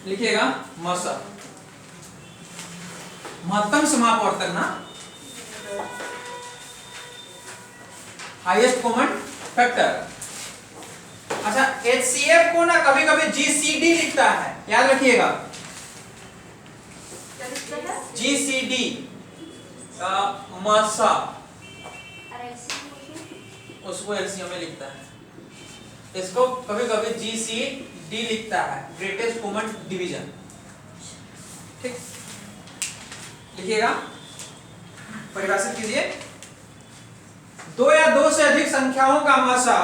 लिखिएगा मसा, महत्तम समापवर्तन ना, हाईएस्ट कॉमन फैक्टर। अच्छा, HCF को ना कभी कभी GCD लिखता है, याद रखिएगा GCD मसा, उसको LCM में लिखता है, इसको कभी कभी GCD लिखता है, ग्रेटेस्ट कॉमन डिवीजन। ठीक, लिखिएगा, परिभाषित कीजिए। दो या दो से अधिक संख्याओं का मसा,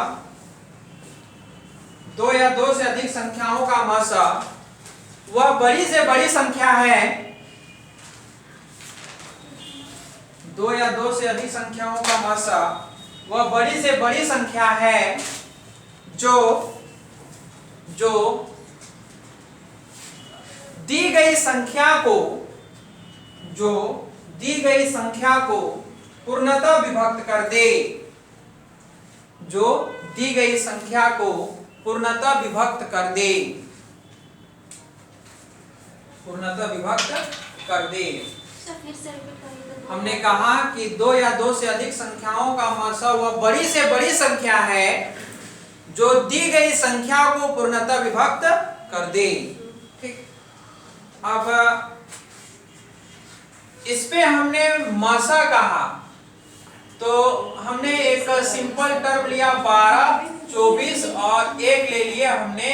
दो या दो से अधिक संख्याओं का मसा वह बड़ी से बड़ी संख्या है, दो या दो से अधिक संख्याओं का मसा वह बड़ी से बड़ी संख्या है जो दी गई संख्या को पूर्णतः विभक्त कर दे, जो दी गई संख्या को पूर्णतः विभक्त कर दे, पूर्णतः विभक्त कर दे। हमने कहा कि दो या दो से अधिक संख्याओं का मसा वह बड़ी से बड़ी संख्या है जो दी गई संख्या को पूर्णतः विभक्त कर दे। ठीक, अब इस पे हमने मसा कहा तो हमने एक सिंपल टर्म लिया 12, 24 और एक ले लिया हमने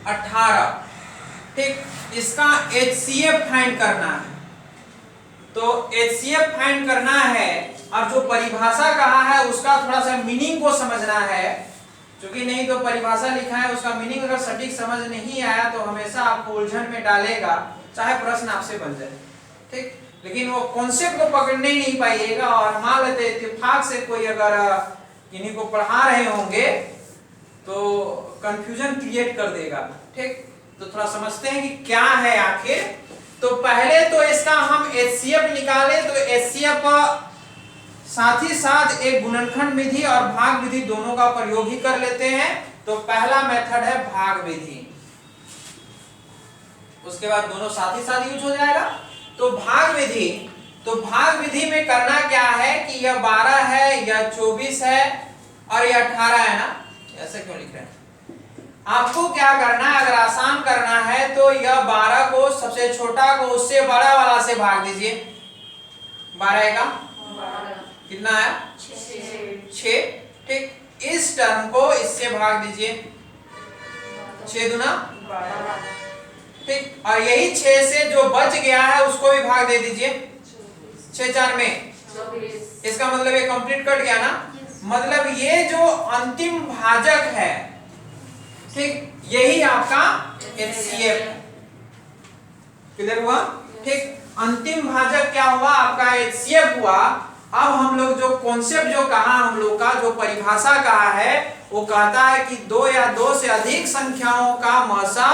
18। ठीक, इसका HCF फाइंड करना है, तो HCF फाइंड करना है और जो परिभाषा कहा है उसका थोड़ा सा मीनिंग को समझना है, क्योंकि नहीं तो परिभाषा लिखा है उसका मीनिंग अगर सटीक समझ नहीं आया तो हमेशा आपको उलझन में डालेगा, चाहे प्रश्न आपसे बन जाए। ठीक, लेकिन वो कॉन्सेप्ट को पकड़ने ही नहीं पाइएगा, और मान लेते इत्तेफाक से कोई अगर इन्हीं को पढ़ा रहे होंगे तो कंफ्यूजन क्रिएट कर देगा। ठीक, तो थोड़ा समझते हैं कि क्या है आखिर। तो पहले तो इसका हम HCF निकाले तो HCF साथ ही साथ एक गुणनखंड विधि और भाग विधि दोनों का प्रयोग ही कर लेते हैं। तो पहला मेथड है भाग विधि, उसके बाद दोनों साथ ही साथ यूज हो जाएगा। तो भाग विधि में करना क्या है कि यह 12 है, यह 24 है और यह 18 है ना, ऐसा क्यों लिख रहे हैं? आपको क्या करना है, अगर आसान करना है तो यह 12 को सबसे छोटा को उससे बड़ा वाला से भाग दीजिए। 12 का कितना है? 6। ठीक, इस टर्म को इससे भाग दीजिए, 6 दूना 12। ठीक, और यही 6 से जो बच गया है उसको भी भाग दे दीजिए, 6 4 में 24। इसका मतलब ये कंप्लीट कट गया ना, मतलब ये जो अंतिम भाजक है, ठीक, यही आपका HCF है। क्लियर हुआ? ठीक, अंतिम भाजक क्या हुआ? आपका HCF हुआ। अब हम लोग जो कॉन्सेप्ट जो कहा, हम लोग का जो परिभाषा कहा है वो कहता है कि दो या दो से अधिक संख्याओं का मसा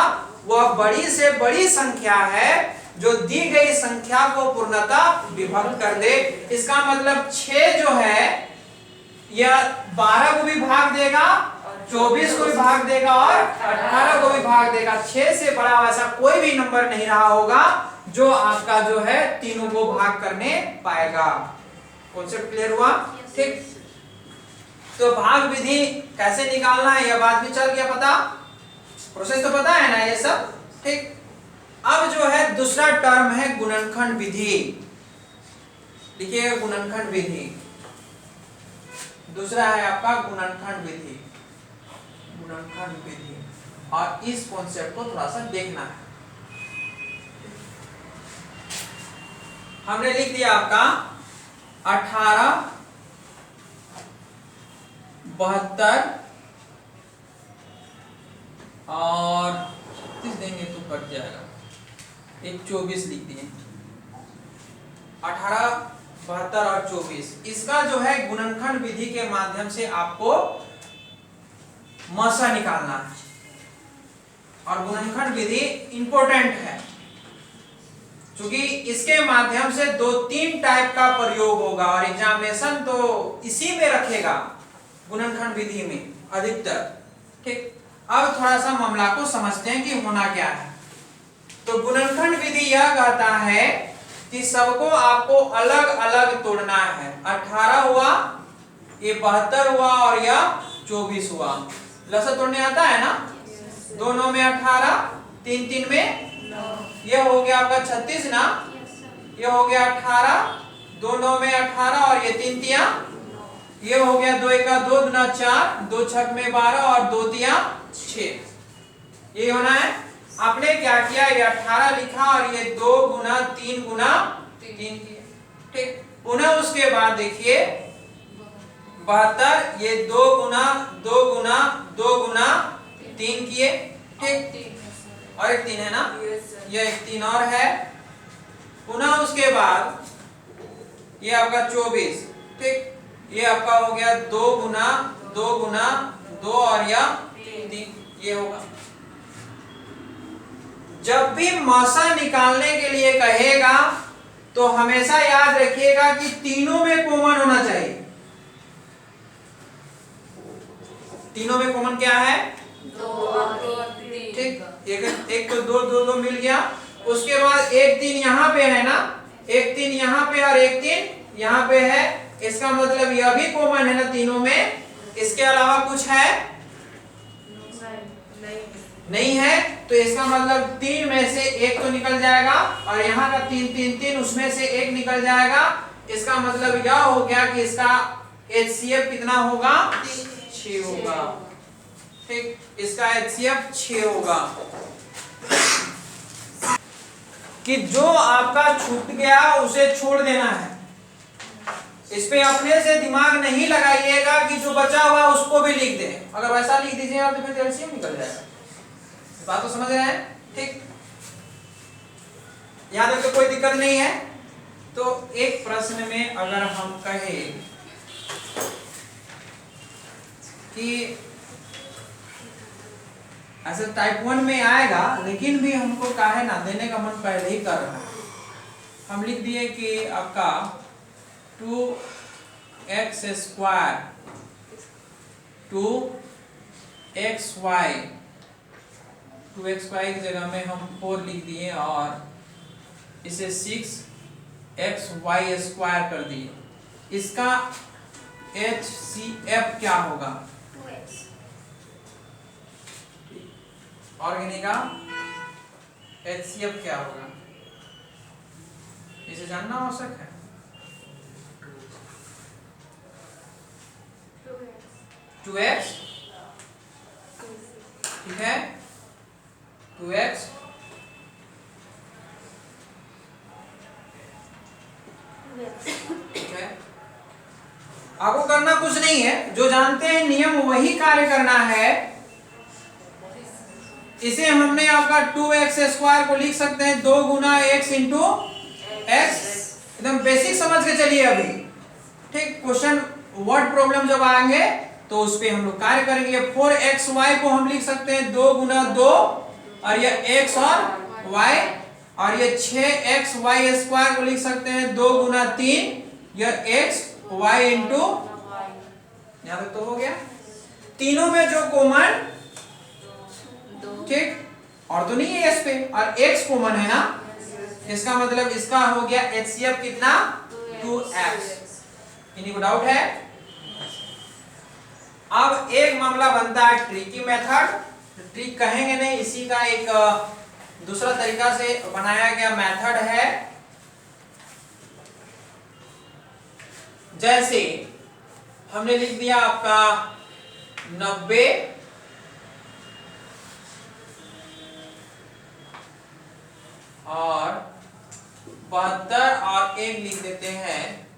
वह बड़ी से बड़ी संख्या है जो दी गई संख्या को पूर्णतः विभक्त कर दे। इसका मतलब 6 जो है यह 12 को भी भाग देगा, 24 को भी भाग देगा और 18 को भी भाग देगा। 6 से बड़ा वैसा कोई भी नंबर नहीं रहा होगा जो आपका जो है तीनों को भाग करने पाएगा। कॉन्सेप्ट क्लियर हुआ? ठीक, तो भाग विधि कैसे निकालना है यह बात भी चल गया पता, प्रोसेस तो पता है ना ये सब। ठीक, अब जो है दूसरा टर्म है गुणनखंड विधि। लिखिए गुणनखंड विधि, दूसरा है आपका गुणनखंड विधि, गुणनखंड विधि। और इस कॉन्सेप्ट को थोड़ा सा देखना है। हमने लिख दिया आपका 18, 72 और 30 देंगे तो कट जाएगा, एक 24 लिख दिए। 18, 72 और 24, इसका जो है गुणनखंड विधि के माध्यम से आपको मसा निकालना है। और गुणनखंड विधि इंपॉर्टेंट है क्योंकि इसके माध्यम से 2-3 टाइप का प्रयोग होगा और एग्जामिनेशन तो इसी में रखेगा, गुणनखंड विधि में अधिकतर। ठीक, अब थोड़ा सा मामला को समझते हैं कि होना क्या है। तो गुणनखंड विधि यह कहता है कि सबको आपको अलग अलग तोड़ना है। 18 हुआ, ये 72 हुआ और यह 24 हुआ। लसा तोड़ने आता है ना? 2 9 में 18, 3 3 में 9, ये हो गया आपका 36 ना, ये हो गया 18, 2 9 में 18 और ये 3 तिया, ये हो गया 2 1 2 गुना 4, 2 6 में 12 और 2 तिया 6। ये होना है। आपने क्या किया, ये 18 लिखा और ये 2 गुना 3 गुना 3 किया, ठीक। पुनः उसके बाद देखिए 72, ये 2 गुना 2 गुना 2 गुना 3 किए, ठीक। और एक 3 है ना, ये एक 3 और है। पुनः उसके बाद ये आपका 24, ठीक। ये आपका हो गया 2 गुना 2 गुना 2 और यह 3, ये होगा। जब भी मौसा निकालने के लिए कहेगा तो हमेशा याद रखिएगा कि तीनों में कॉमन होना चाहिए। तीनों में कॉमन क्या है? 2 और 3, ठीक। एक तो 2 2 2 मिल गया। उसके बाद एक 3 यहाँ पे है ना, एक 3 यहाँ पे और एक 3 यहाँ पे है, इसका मतलब यह भी कॉमन है ना तीनों में। इसके अलावा कुछ है? नहीं है, तो इसका मतलब 3 में से एक तो निकल जाएगा और यहाँ का 3 3 3 उसमें से एक निकल जाएगा। इसका मतलब यह हो गया कि इसका HCF कितना होगा? 6 होगा, ठीक। इसका HCF 6 होगा। कि जो आपका छूट गया उसे छोड़ देना है। इस पे अपने से दिमाग नहीं लगाइएगा कि जो बचा हुआ उसको भी लिख दें। अगर वैसा लिख दीजिएगा तो फिर एलसीएम निकल जाएगा। बात तो समझ रहे हैं, ठीक। यहां तक तो कोई दिक्कत नहीं है। तो एक प्रश्न में अगर हम कहें कि ऐसे टाइप 1 में आएगा, लेकिन भी हमको काहे ना देने का मन पहले ही कर रहा है। हम लिख दिए कि आपका 2x स्क्वायर 2xy, 2xy की जगह में हम 4 लिख दिए और इसे 6xy स्क्वायर कर दिए। इसका HCF क्या होगा? 2x। ऑर्गेनिक का HCF क्या होगा? इसे जानना आवश्यक है। 2x, ठीक है, 2x ठीक है। आपको करना कुछ नहीं है, जो जानते हैं नियम वही कार्य करना है। इसे हमने आपका 2x स्क्वायर को लिख सकते हैं 2 गुना x इंटू एक्स। एकदम बेसिक समझ के चलिए अभी, ठीक। क्वेश्चन वर्ड प्रॉब्लम जब आएंगे तो उस पे हम लोग कार्य करेंगे। 4xy को हम लिख सकते हैं 2 गुना 2 और ये x और y, और ये 6xy स्क्वायर को लिख सकते हैं 2 गुना 3, यह x y इंटू, यहां तक तो हो गया। तीनों में जो कॉमन, ठीक, और तो नहीं है इस पे, और x कॉमन है ना, इसका मतलब इसका हो गया HCF कितना? 2x। किन्हीं को डाउट है? अब एक मामला बनता है ट्रिकी मेथड। ट्रिक कहेंगे नहीं, इसी का एक दूसरा तरीका से बनाया गया मेथड है। जैसे हमने लिख दिया आपका 90 और 72 और एक लिख देते हैं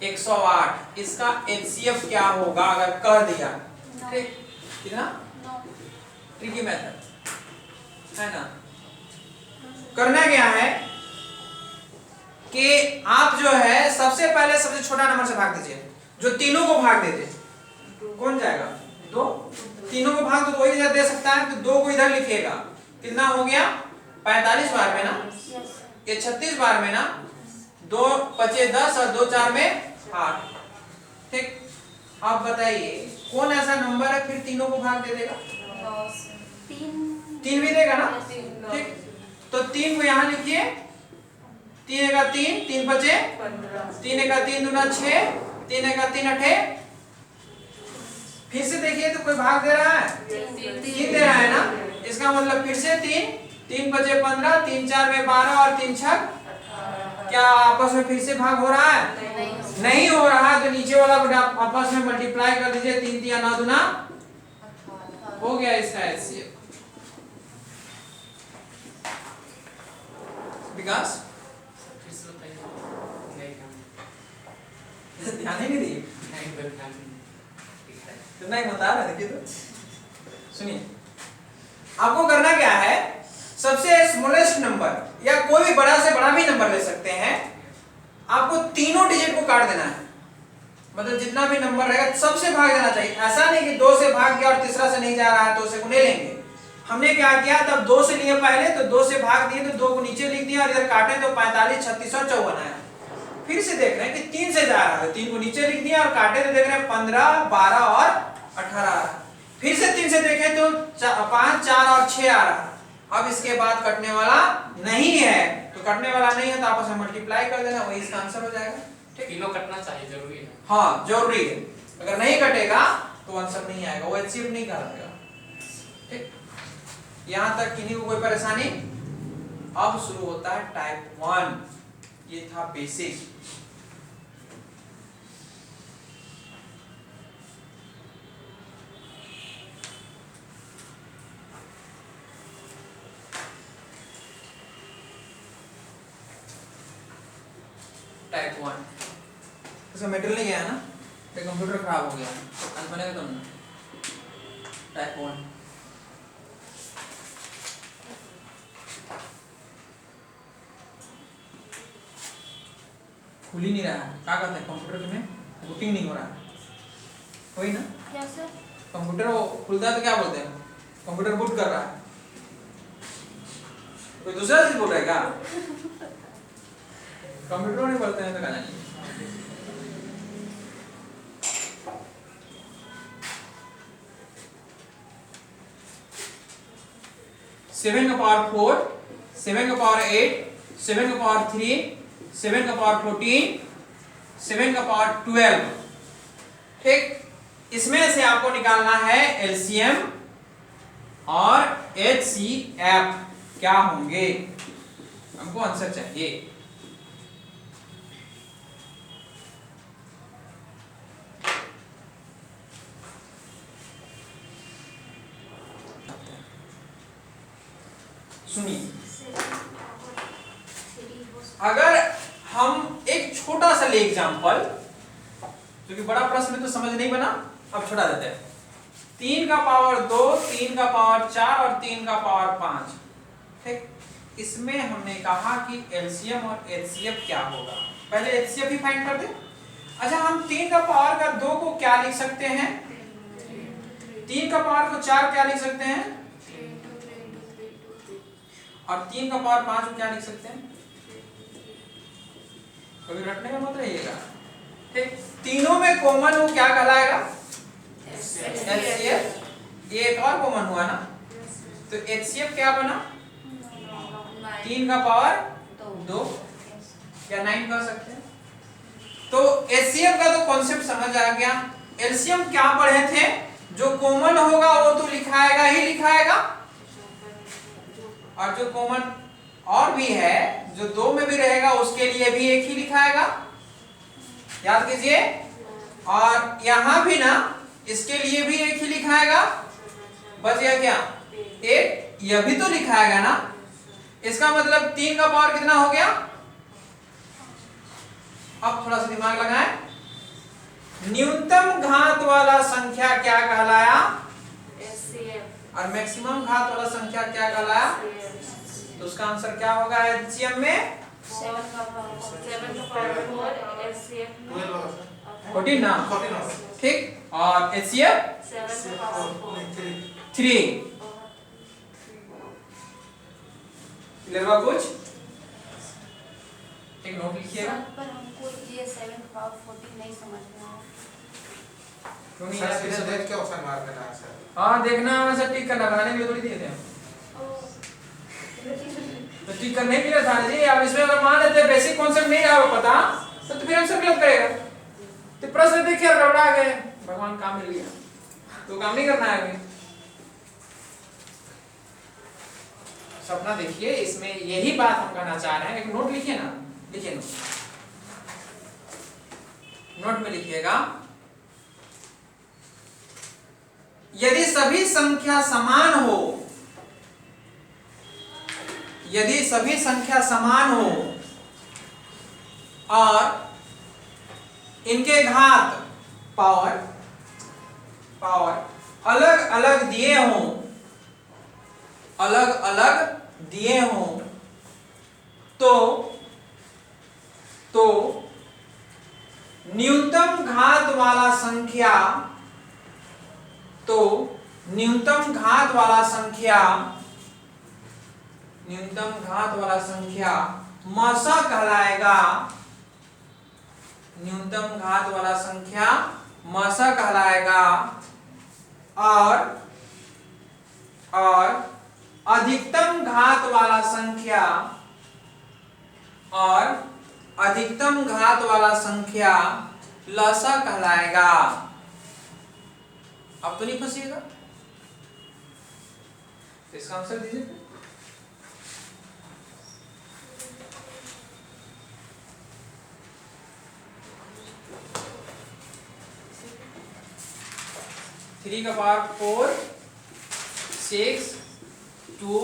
108। इसका HCF क्या होगा अगर कह दिया? ठीक, कितना? ट्रिकी मेथड है ना। करना क्या है कि आप जो है सबसे पहले सबसे छोटा नंबर से भाग दीजिए। जो तीनों को भाग देते, कौन जाएगा? 2। तीनों को भाग तो वही दे सकता है, तो 2 को इधर लिखिएगा। कितना हो गया? 45 बार में ना, ये 36 बार में ना, 2 5 10 और 2 4 में 8, ठीक। आप बताइए कौन ऐसा नंबर है फिर तीनों को भाग दे देगा? 3 3 भी देगा ना। ना, ठीक। तो 3 को यहाँ लिखिए, 3 का 3, 3 बचे 3 का 3 दूना 6, 3 का 3 8। फिर से देखिए तो कोई भाग दे रहा है, 3 दे रहा है ना, इसका मतलब फिर से 3 बचे 15, 3 4 में 12 और 3 6। क्या आपस में फिर से भाग हो रहा है? नहीं हो रहा है। तो नीचे वाला को आप आपस में मल्टीप्लाई कर दीजिए, 3 3 9 दूना हो गया इसका एचसीएफ। विकास ध्यान ही नहीं दिए, तो नहीं बता रहा, देखिए तो सुनिए, आपको करना क्या है, सबसे स्मॉलेस्ट नंबर या कोई भी बड़ा से बड़ा भी नंबर ले सकते हैं, आपको तीनों डिजिट को काट देना है। मतलब जितना भी नंबर रहेगा सबसे भाग देना चाहिए। ऐसा नहीं कि 2 से भाग गया और तीसरा से नहीं जा रहा है तो उसे को नहीं लेंगे। हमने क्या किया, तब 2 से लिए पहले, तो 2 से भाग दिए तो 2 को नीचे लिख दिया और इधर काटे तो 45 36 और 54 आया। फिर से देख रहे हैं कि 3 से जा रहा है, 3 को नीचे लिख दिया और काटे तो देख रहे हैं 15 12 और 18। फिर से 3 से देखें तो 5 4 और 6 आ रहा। अब इसके बाद कटने वाला नहीं है, तो कटने वाला नहीं है तो आपस में मल्टीप्लाई कर देना, वही इसका आंसर हो जाएगा। ठीक, तीनों कटना चाहिए, जरूरी है। हाँ जरूरी है, अगर नहीं कटेगा तो आंसर नहीं आएगा, वो अचीव नहीं करेगा। ठीक, यहां तक किन्हीं को कोई परेशानी? अब शुरू होता है टाइप 1, ये था बेसिक। टाइप 1 इसका मेटेरियल नहीं गया है ना, तो कंप्यूटर खराब हो गया, आज बनेगा तुम ना। टाइप 1 खुल ही नहीं रहा है, क्या कहते हैं कंप्यूटर में बूटिंग नहीं हो रहा है, वही ना, क्या सर? कंप्यूटर वो खुलता है तो क्या बोलते हैं, कंप्यूटर बूट कर रहा है, कोई दूसरा चीज बोल रहा है क्या? कंप्यूटर नहीं बोलते हैं तो कहना नहीं। 7 का पावर 4, 7 का पावर 8, 7 का पावर 3, 7 का पावर 14, 7 का पावर 12। ठीक, इसमें से आपको निकालना है एलसीएम और एचसीएफ क्या होंगे, हमको आंसर चाहिए। सुनिए, अगर हम एक छोटा सा ले एग्जांपल, क्योंकि बड़ा प्रश्न तो समझ नहीं बना, अब छोटा देते हैं। 3 का पावर 2, 3 का पावर 4 और 3 का पावर 5। ठीक, इसमें हमने कहा कि एलसीएम और एचसीएफ क्या होगा, पहले एचसीएफ ही फाइंड कर दे। अच्छा, हम 3 का पावर का 2 को क्या लिख सकते हैं, 3 का पावर को 4 क्या लिख सकते हैं, और 3 का पावर 5 को क्या लिख सकते हैं, कभी रटने का मत रहिएगा। ठीक, तीनों में कॉमन वो क्या कहलाएगा, एचसीएफ। ये एक और कॉमन हुआ ना, तो एचसीएफ क्या बना, 3 का पावर 2 या 9 कह सकते हैं। तो एचसीएफ का तो कॉन्सेप्ट समझ आ गया। एलसीएम क्या पढ़े थे, जो कॉमन होगा वो तो लिखाएगा ही लिखाएगा, और जो कॉमन और भी है जो 2 में भी रहेगा उसके लिए भी एक ही लिखाएगा, याद कीजिए। और यहां भी ना इसके लिए भी एक ही लिखाएगा, बच गया क्या, एक, यह भी तो लिखाएगा ना। इसका मतलब 3 का पावर कितना हो गया, अब थोड़ा सा दिमाग लगाएं, न्यूनतम घात वाला संख्या क्या कहलाया, और मैक्सिमम घात वाला संख्या क्या कहलाया, तो उसका आंसर क्या होगा एचसीएम में 14 ना, ठीक, और एचसीएफ 3। क्लियर हुआ कुछ, एक नोट लिखिएगा। पर हमको ये 7 पावर 14 नहीं समझ में आया। क्यों नहीं सर आया? देख के ऑप्शन मार देना है सर। हाँ देखना, वैसे टिक करना, बनाने के लिए थोड़ी दिए थे हम। ओ ठीक करने के लिए था जी। अब इसमें अगर मान लेते बेसिक कॉन्सेप्ट नहीं रहा वो पता तो फिर आंसर गलत करेगा। तो प्रश्न देखिए गड़बड़ा गए, भगवान काम मिल गया तो काम नहीं करना है अभी। सपना देखिए, इसमें यही बात हम कहना चाह रहे हैं। एक नोट लिखिए ना, लिखिए नोट में लिखिएगा, यदि सभी संख्या समान हो, यदि सभी संख्या समान हो और इनके घात पावर अलग अलग दिए हों, अलग अलग दिए हों, तो न्यूनतम घात वाला संख्या, तो न्यूनतम घात वाला संख्या मसा कहलाएगा। न्यूनतम घात वाला संख्या मसा कहलाएगा और अधिकतम घात वाला संख्या लसा कहलाएगा। अब तो नहीं फंसिएगा, इसका आंसर दीजिए। थ्री का पावर 4, 6, 2,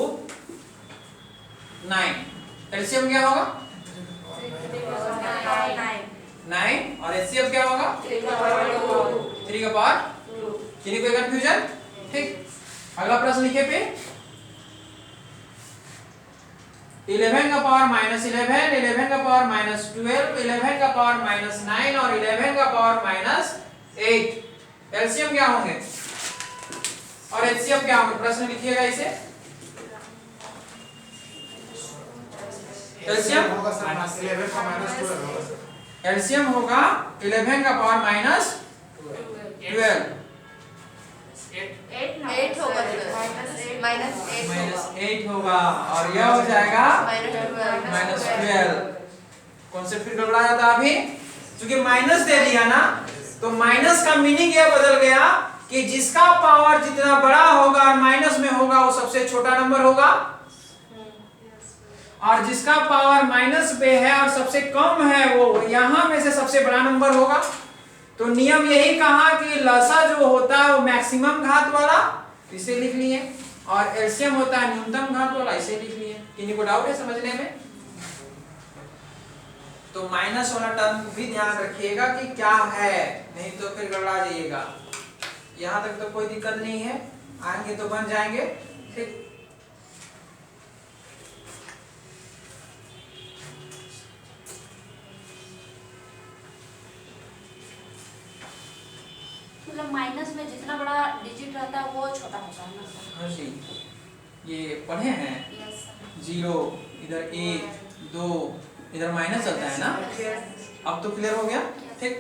9, एलसीएम क्या होगा 9 और एचसीएफ क्या होगा 3 का पावर 2। किसी कोई कंफ्यूजन? ठीक, अगला प्रश्न लिखिए पे 11 का पावर -11, 11 का पावर -12, 11 का पावर -9 और 11 का पावर -8 एलसीएम क्या होंगे और एचसीएफ क्या होंगे? प्रश्न लिखिएगा इसे। एलसीएम होगा 11 का -12, एलसीएम होगा 11 का पावर -12, 8 होगा, -8 होगा और यह हो जाएगा -12। कॉन्सेप्ट फिर गड़बड़ा जाता अभी, क्योंकि माइनस दे दिया ना, तो माइनस का मीनिंग यह बदल गया कि जिसका पावर जितना बड़ा होगा और माइनस में होगा वो सबसे छोटा नंबर होगा, और जिसका पावर माइनस पे है और सबसे कम है वो यहां में से सबसे बड़ा नंबर होगा। तो नियम यही कहा कि लसा जो होता है वो मैक्सिमम घात वाला, इसे लिख लिए, और एलसीएम होता है न्यूनतम घात वाला, इसे लिख लिए। किसी को डाउट है समझने में? तो माइनस वाला टर्म भी ध्यान रखिएगा कि क्या है, नहीं तो फिर गड़बड़ा जाइएगा। यहां तक तो कोई दिक्कत नहीं है, आएंगे तो बन जाएंगे। ठीक, मतलब माइनस में जितना बड़ा डिजिट रहता है वो छोटा होता है ना? हाँ जी, ये पढ़े हैं। यस 0 इधर 1 2 इधर माइनस चलता है ना। अब तो क्लियर हो गया। ठीक,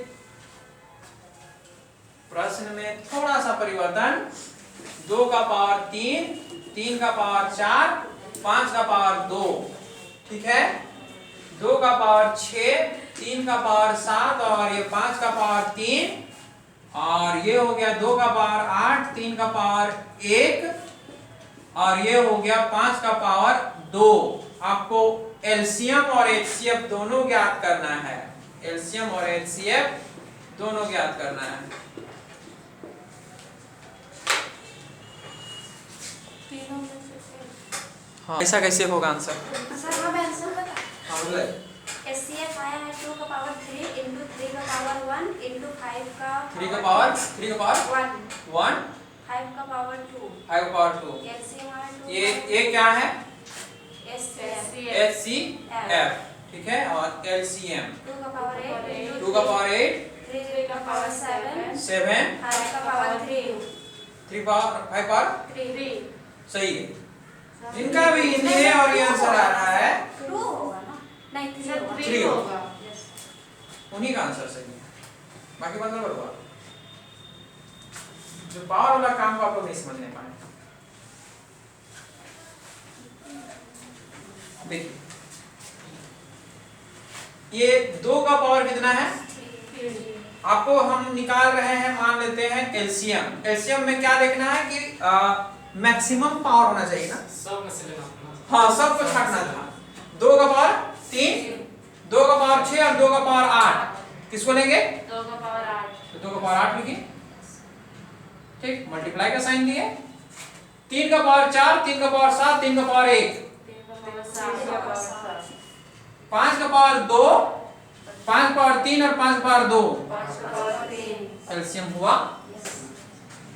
प्रश्न में थोड़ा सा परिवर्तन, 2 का पावर 3, 3 का पावर 4, 5 का पावर 2, ठीक है, 2 का पावर 6, 3 का पावर 7 और ये 5 का पावर 3, और ये हो गया 2 का पावर 8, 3 का पावर 1 और ये हो गया 5 का पावर 2। आपको एलसीएम और एचसीएफ दोनों ज्ञात करना है, एलसीएम और एचसीएफ दोनों ज्ञात करना है। हाँ, ऐसा कैसे होगा आंसर? सर हमें आंसर बता। हाँ बोले। एचसीएफ आया है 2 का पावर 3 इंटू 3 का पावर 1 इंटू 5 का 3 का पावर 1 5 का पावर 2 5 का पावर 2। एलसीएम आया 2। ये क्या है? एचसीएफ, ठीक है, और एलसीएम 2 का पावर 8 2 का पावर 8 3 का पावर 7 5 का पावर 3 3 पावर 5 पावर 3 सही है। जिनका भी हिंदी है और ये आंसर आ रहा है 2 होगा ना? नहीं 3 होगा, उन्हीं का आंसर सही है, बाकी बात गड़बड़ हुआ। जो पावर वाला काम को आप लोग नहीं समझने पाए। देखिए ये 2 का पावर कितना है, आपको हम निकाल रहे हैं, मान लेते हैं एलसीएम। एलसीएम में क्या देखना है कि मैक्सिमम पावर होना चाहिए ना, सब में से लेना। हाँ सब कुछ हटना था। 2 का पावर 3, 2 का पावर 6 और 2 का पावर 8, किसको लेंगे 2 का पावर 8, तो 2 का पावर 8 लिखिए, ठीक, मल्टीप्लाई का साइन दिए। 3 का पावर 4, 3 का पावर 7, 3 का पावर 1, 3 का पावर 7, 5 का पावर 2, 5 का पावर 3 और 5 का पावर 2, 5 का पावर 3, एलसीएम हुआ,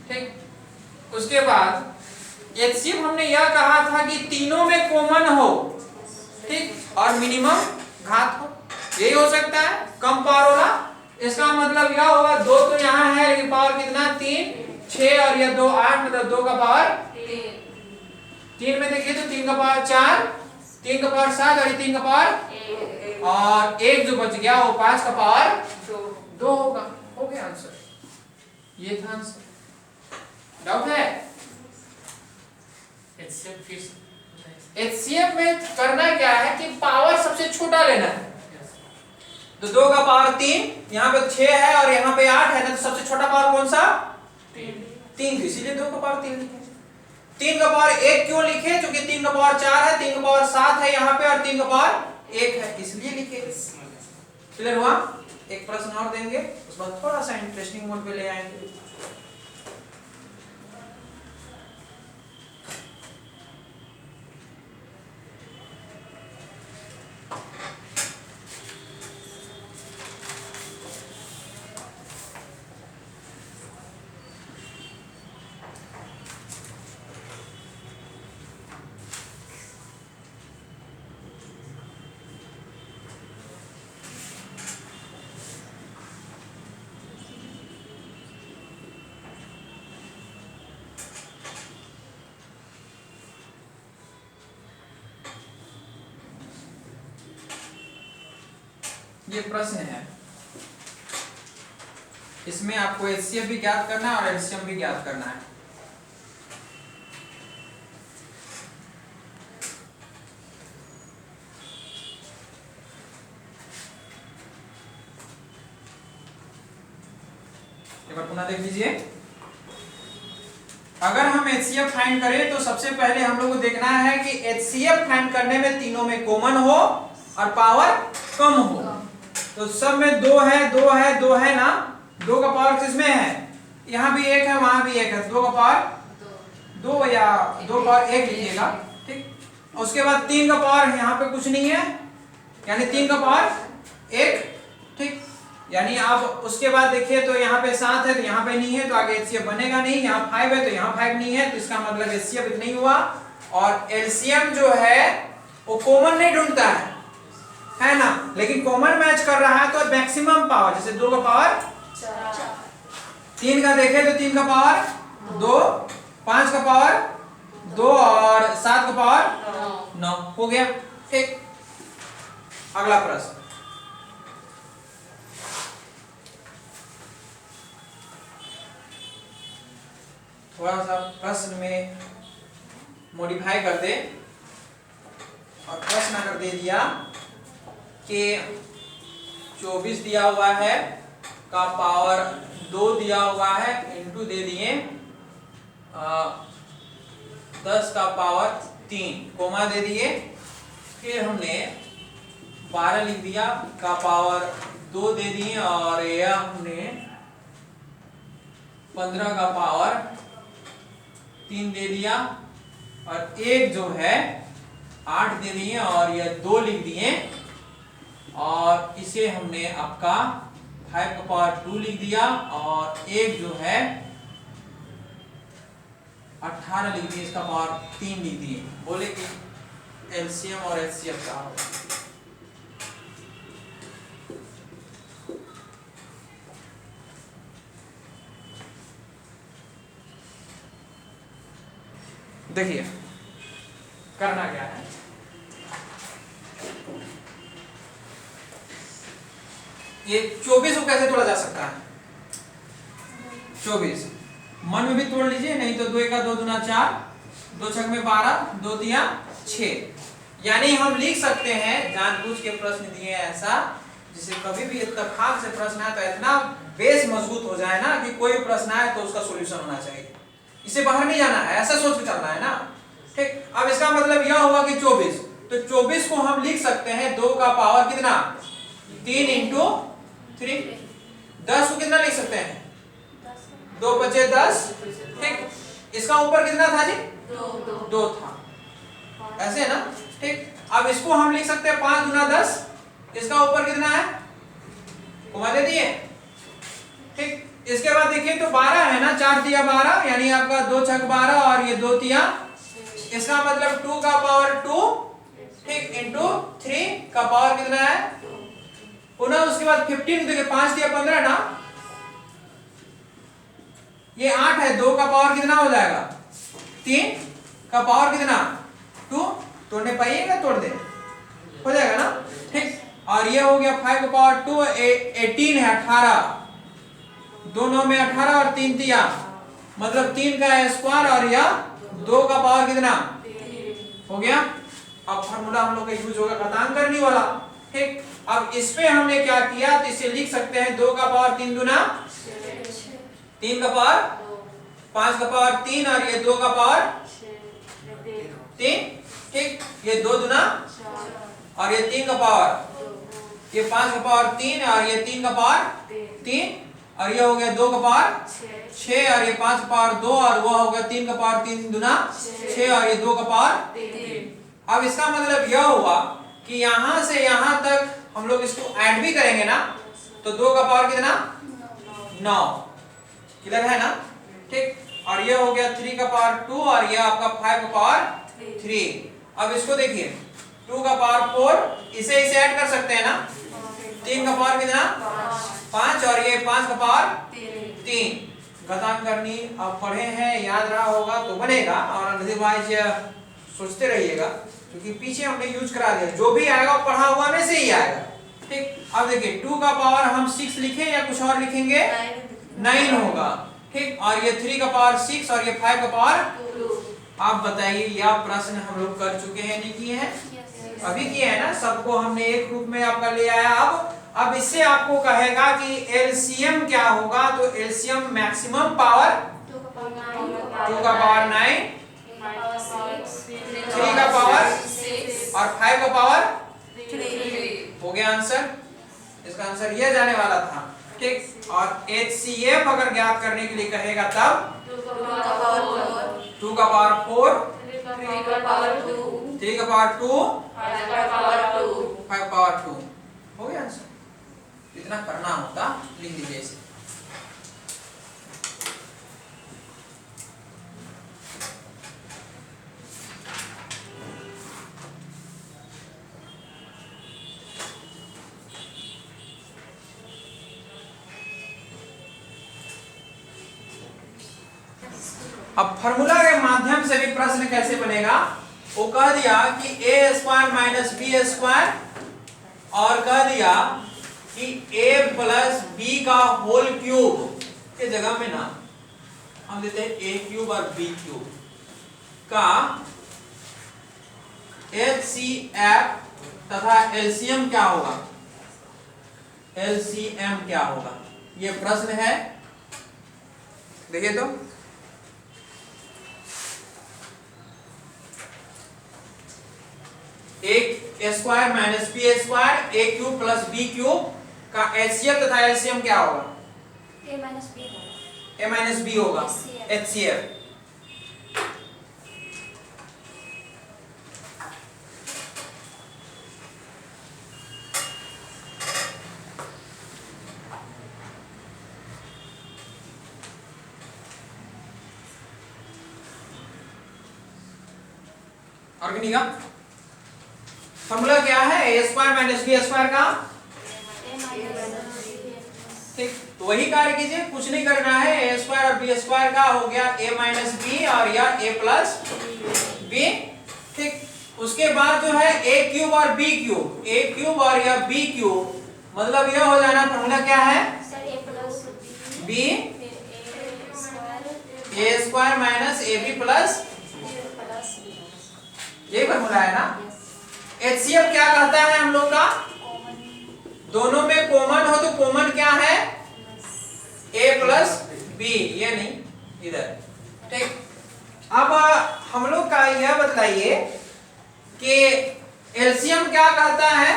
ठीक। उसके बाद एचसीएफ हमने यह कहा था कि तीनों में कॉमन हो, ठीक, और मिनिमम घात हो, यही हो सकता है कम पावर वाला। इसका मतलब यह होगा 2 तो यहाँ है लेकिन पावर कितना 3, 6 और यह 2 8, मतलब 2 का पावर 3 में देखिए तो 3 का पावर 4, 3 का पावर 7 और ये 3 का पावर 1, और एक जो बच गया वो 5 का पावर 2 होगा। हो गया आंसर, ये था आंसर। डाउट है? एचसीएफ में करना क्या है कि पावर सबसे छोटा लेना है। तो 2 का पावर 3, यहाँ पे 6 है और यहाँ पे 8 है ना, तो सबसे छोटा पावर कौन सा 3, इसीलिए 2 का पावर 3 लिखे। 3 का पावर 1 क्यों लिखे, क्योंकि 3 का पावर 4 है, 3 का पावर 7 है यहाँ पे और 3 का पावर 1 है, इसलिए लिखे। क्लियर हुआ? एक प्रश्न और देंगे, उस बाद थोड़ा सा इंटरेस्टिंग मोड पे ले आएंगे। ये प्रश्न है, इसमें आपको एचसीएफ भी ज्ञात करना है और एलसीएम भी ज्ञात करना है। एक बार पुनः देख लीजिए। अगर हम एचसीएफ फाइंड करें तो सबसे पहले हम लोग को देखना है कि एचसीएफ फाइंड करने में तीनों में कॉमन हो और पावर कम हो। तो सब में 2 है, 2 है, 2 है ना, 2 का पावर किसमें है, यहाँ भी 1 है, वहां भी 1 है, 2 का पावर 2 या 2 पावर 1 लिखिएगा, ठीक। उसके बाद 3 का पावर यहाँ पे कुछ नहीं है, यानी 3 का पावर 1, ठीक। यानी आप उसके बाद देखिए तो यहाँ पे 7 है तो यहाँ पे नहीं है, तो आगे एचसीएफ बनेगा नहीं। यहाँ 5 है तो यहाँ 5 नहीं है, तो इसका मतलब एचसीएफ नहीं हुआ। और एलसीएम जो है वो कॉमन नहीं ढूंढता है ना, लेकिन कॉमन मैच कर रहा है तो मैक्सिमम पावर, जैसे 2 का पावर 3 का देखे तो 3 का पावर 2, 5 का पावर 2 और 7 का पावर 9 हो गया, ठीक। अगला प्रश्न, थोड़ा सा प्रश्न में मॉडिफाई कर दे और प्रश्न अगर दे दिया कि 24 दिया हुआ है का पावर 2 दिया हुआ है, इनटू दे दिए 10 का पावर 3, कोमा दे दिए, फिर हमने 12 लिख दिया का पावर 2 दे दिए और यह हमने 15 का पावर 3 दे दिया और एक जो है 8 दे दिए और यह 2 लिख दिए और इसे हमने आपका 5 का पावर 2 लिख दिया और एक जो है 18 लिख दिए, इसका पावर 3 लिख दिए। बोले कि एलसीएम और एचसीएफ का होगा। देखिए करना क्या है, ये 24 को कैसे तोड़ा जा सकता है, 24 मन में भी तोड़ लीजिए, नहीं तो 2 का 2 दूना 4, 2 छक में 12, 2 दिया 6, यानी हम लिख सकते हैं, जानबूझ के प्रश्न दिए हैं ऐसा जिसे कभी भी इत्तेफाक से प्रश्न आए तो इतना बेस मजबूत हो जाए ना कि कोई प्रश्न आए तो उसका सॉल्यूशन होना चाहिए, इसे बाहर नहीं जाना है, ऐसा सोच के चलना है ना। ठीक, अब इसका मतलब यह हुआ कि 24, तो 24 को हम लिख सकते हैं 2 का पावर कितना 3 इंटू 3। 10 को कितना लिख सकते हैं 2 बचे 10। ठीक, इसका ऊपर कितना था जी 2 था, ऐसे है ना। ठीक, अब इसको हम लिख सकते हैं 5 गुना 10, इसका ऊपर कितना है घुमा दे दिए। ठीक, इसके बाद देखिए तो 12 है ना, 4 तिया 12 यानी आपका 2 छक 12 और ये 2 तिया, इसका मतलब 2 का पावर 2 ठीक इंटू 3 का पावर कितना है पुनः उसके बाद 15 देखिए 5 तिया 15 ना, ये 8 है, 2 का पावर कितना हो जाएगा 3 का पावर कितना 2, तोड़ने पाइएगा तोड़ दे हो जाएगा ना। ठीक, और ये हो गया 5 का पावर 2 18 है 18, 2 9 में 18 और 3 तिया मतलब 3 का स्क्वायर और यह 2 का पावर कितना हो गया। अब फार्मूला हम लोग का यूज होगा घातांकरणी वाला। ठीक, अब इस पे हमने क्या किया तो इसे लिख सकते हैं 2 का पावर 3 गुना 3 का पावर 5 का पावर 3 और ये 2 का पावर 3। ठीक, ये 2 दुना और ये 3 का पावर, ये 5 का पावर 3 और ये 3 का पावर 3 और ये हो गया 2 का पावर 6 और ये 5 का पावर 2 और वो हो गया 3 का पावर 3 दुना 6 और ये 2 का पावर 3। अब इसका मतलब यह हुआ कि यहां से यहां तक हम लोग इसको ऐड भी करेंगे ना तो 2 का पावर कितना 9, क्लियर है ना। ठीक, और ये हो गया 3 का पावर 2 और ये आपका 5 का पावर 3। अब इसको देखिए 2 का पावर 4, इसे ऐड कर सकते हैं ना, 3 का पावर कितना 5 और ये 5 का पावर 3। घातांकरणी अब पढ़े हैं याद रहा होगा तो बनेगा, और अदरवाइज सोचते रहिएगा क्योंकि पीछे हमने यूज करा दिया, जो भी आएगा पढ़ा हुआ में से ही आएगा। ठीक, अब देखिए 2 का पावर हम 6 लिखें या कुछ और लिखेंगे 9 होगा। ठीक, और ये 3 का पावर 6 और ये 5 का पावर 2। आप बताइए यह प्रश्न हम लोग कर चुके हैं नहीं किए हैं अभी किए हैं ना, सबको हमने एक रूप में आपका ले आया। अब इससे आपको कहेगा कि एलसीएम क्या होगा, तो एलसीएम मैक्सिमम पावर 2 का पावर 9, 3 का पावर 6 और 5 का पावर 3 हो गया आंसर। इसका आंसर ये जाने वाला था। ठीक, और HCF अगर ज्ञात करने के लिए कहेगा तब 2 का पावर 4, 3 का पावर 2, 5 पावर 2 हो गया आंसर। इतना करना होता, लिख दीजिए इसे। अब फार्मूला के माध्यम से भी प्रश्न कैसे बनेगा, वो कह दिया कि a square minus B square और कह दिया कि a प्लस बी का होल क्यूब के जगह में ना हम देते हैं a क्यूब और b क्यूब का HCF तथा LCM क्या होगा, LCM क्या होगा, ये प्रश्न है। देखिए तो एक ए स्क्वायर माइनस बी स्क्वायर ए क्यूब प्लस बी क्यूब का एचसीएफ तथा एलसीएम क्या होगा, a minus b होगा, ए माइनस बी होगा एचसीएफ। और नहीं का फॉर्मूला क्या है, ए स्क्वायर माइनस बी स्क्वायर का। ठीक, तो वही कार्य कीजिए, कुछ नहीं करना है। ए स्क्वायर और बी स्क्वायर का हो गया ए माइनस बी और यह ए प्लस बी। ठीक, उसके बाद जो है ए क्यूब और बी क्यूब, ए क्यूब और यह बी क्यूब, मतलब यह हो जाना फॉर्मूला क्या है B A square minus A B plus, ये फॉर्मूला है ना। HCF क्या कहता है हम लोग का? दोनों में कॉमन हो तो कॉमन क्या है? A प्लस बी, ये नहीं इधर, ठीक। अब हम लोग का यह बताइए कि एलसीएम क्या कहता है?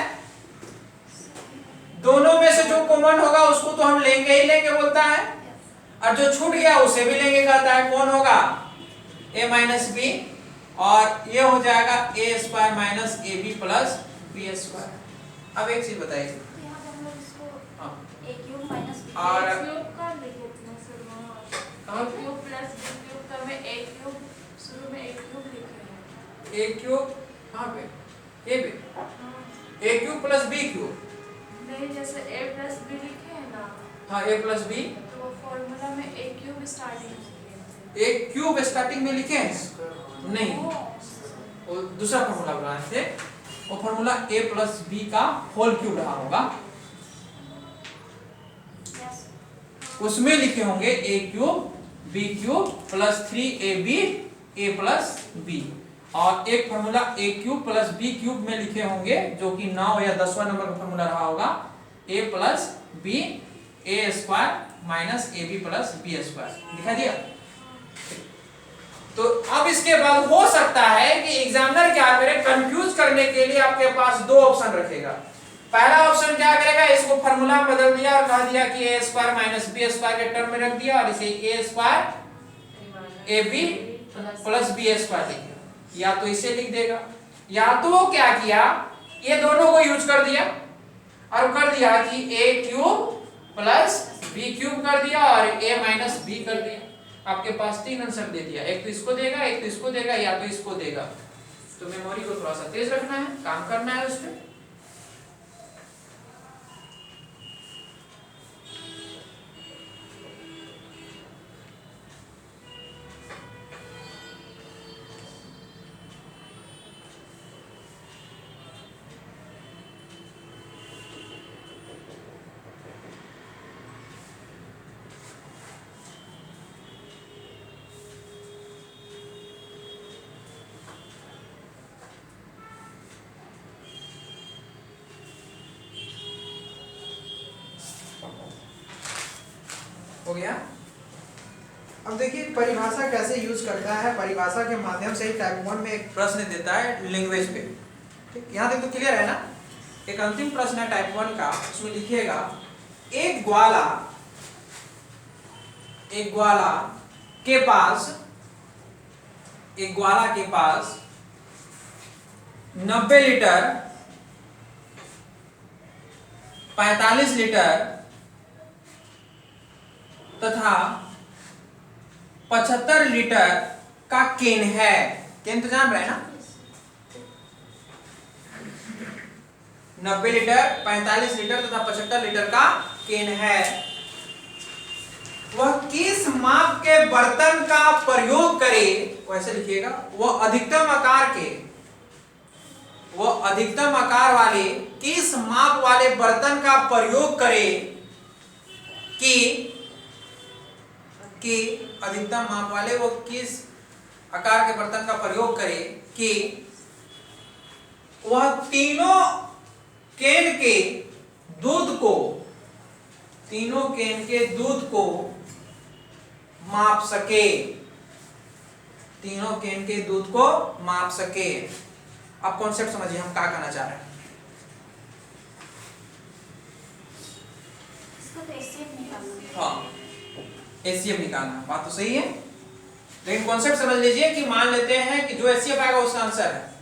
दोनों में से जो कॉमन होगा उसको तो हम लेंगे ही लेंगे बोलता है, और जो छूट गया उसे भी लेंगे कहता है। कौन होगा? a माइनस बी, और ये हो जाएगा a square minus A B plus B square. अब एक चीज बताइए, और a क्यूब कहाँ पे? a पे a cube plus b cube नहीं, जैसे a प्लस बी लिखे हैं ना, हाँ a प्लस बी, तो वो फॉर्मूला में a क्यूब स्टार्टिंग में a क्यूब स्टार्टिंग में लिखे हैं? नहीं, वो दूसरा फॉर्मूला बनाए थे, वो फॉर्मूला a प्लस बी का होल क्यूब रहा होगा, उसमें लिखे होंगे a cube b cube plus 3ab a plus b, और एक formula a cube plus b cube में लिखे होंगे जो कि 9 या 10वां नंबर का फॉर्मूला रहा होगा, a plus b a square minus A B plus B square. दिखा दिया? तो अब इसके बाद हो सकता है कि एग्जामिनर क्या करे, कंफ्यूज करने के लिए आपके पास दो ऑप्शन रखेगा। पहला ऑप्शन क्या करेगा, इसको फार्मूला में बदल दिया और कह दिया कि a square minus B square के टर्म में रख दिया, और इसे a square A B plus B square लिख दिया। या तो इसे लिख देगा, या तो वो क्या किया, ये दोनों को यूज कर दिया और कर दिया कि a cube plus B cube कर दिया और a माइनस बी कर दिया। आपके पास तीन आंसर दे दिया, एक तो इसको देगा, एक तो इसको देगा, या तो इसको देगा। तो मेमोरी को थोड़ा सा तेज रखना है, काम करना है उस पर। हो गया? अब देखिए परिभाषा कैसे यूज करता है। परिभाषा के माध्यम से ही टाइप 1 में एक प्रश्न देता है लैंग्वेज पे। ठीक, यहाँ तक तो क्लियर है ना? एक अंतिम प्रश्न है टाइप 1 का, उसमें लिखिएगा एक ग्वाला के पास 90 लीटर 45 लीटर तथा 75 लीटर का केन है। केन तो जान रहे हैं ना? 90 लीटर 45 लीटर तथा 75 लीटर का केन है। वह किस माप के बर्तन का प्रयोग करे, वैसे लिखिएगा, वह अधिकतम आकार वाले किस माप वाले बर्तन का प्रयोग करे कि अधिकतम माप वाले वो किस आकार के बर्तन का प्रयोग करे कि वह तीनों केन के दूध को माप सके। तीनों केन के दूध को माप सके। अब कॉन्सेप्ट समझिए हम क्या कहना चाह रहे हैं। हाँ, एचसीएफ निकालना, बात तो सही है, लेकिन कॉन्सेप्ट समझ लीजिए कि मान लेते हैं कि जो एचसीएफ आएगा उसका आंसर है।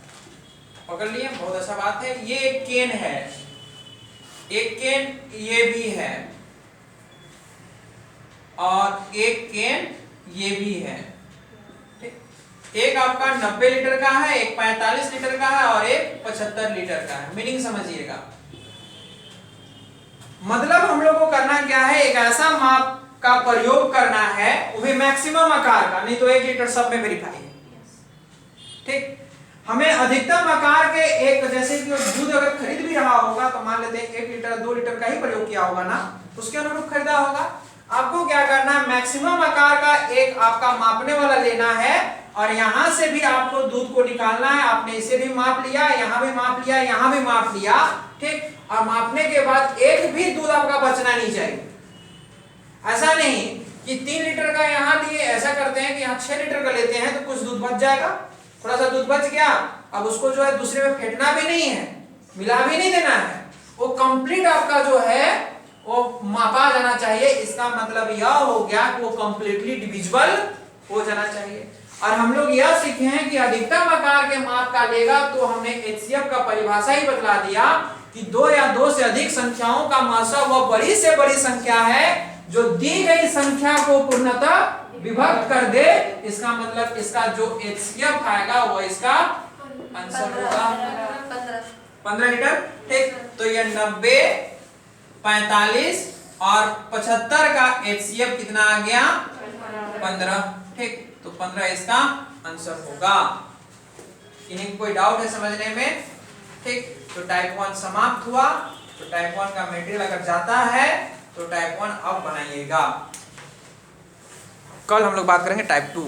पकड़ लिए, बहुत अच्छा बात है। ये एक केन है, एक केन ये भी है, और एक केन ये भी है। एक आपका 90 लीटर का है, एक 45 लीटर का है, और एक 75 लीटर का है। मीनिंग समझिएगा, मतलब हम लोग को करना क्या है, एक ऐसा माप का प्रयोग करना है, वो भी मैक्सिमम आकार का, नहीं तो 1 लीटर सब में वेरीफाई है। ठीक, हमें अधिकतम आकार के एक, जैसे कि दूध अगर खरीद भी रहा होगा तो मान लेते हैं 1 लीटर 2 लीटर का ही प्रयोग किया होगा ना, उसके अनुरूप खरीदा होगा। आपको क्या करना है, मैक्सिमम आकार का एक आपका मापने वाला लेना है और यहां से भी आपको दूध को निकालना है। आपने इसे भी माप लिया, यहां भी माप लिया, यहां भी माप लिया, ठीक। और मापने के बाद एक भी दूध आपका बचना नहीं चाहिए। ऐसा नहीं कि 3 लीटर का यहां लिए, ऐसा करते हैं कि यहां 6 लीटर का लेते हैं तो कुछ दूध बच जाएगा, थोड़ा सा दूध बच गया, अब उसको जो है दूसरे में फेंटना भी नहीं है, मिला भी नहीं देना है, वो कंप्लीट आपका जो है वो मापा जाना चाहिए। इसका मतलब यह हो गया कि वो कंप्लीटली डिविजिबल हो जाना चाहिए। और हम लोग यह सीखे हैं कि अधिकतम आकार के माप का लेगा, तो हमने एचसीएफ का परिभाषा ही बतला दिया कि 2 या 2 से अधिक संख्याओं का मासा वह बड़ी से बड़ी संख्या है जो दी गई संख्या को पूर्णतः विभक्त कर दे। इसका मतलब इसका जो एचसीएफ आएगा वो इसका आंसर होगा 15 लीटर, ठीक। तो ये 90, 45 और 75 का एचसीएफ कितना आ गया 15, ठीक। तो 15 इसका आंसर होगा। इन्हें कोई डाउट है समझने में, ठीक। तो टाइप 1 समाप्त हुआ। तो टाइप 1 का मटेरियल अगर जाता है तो टाइप 1 अब बनाइएगा। कल हम लोग बात करेंगे टाइप 2।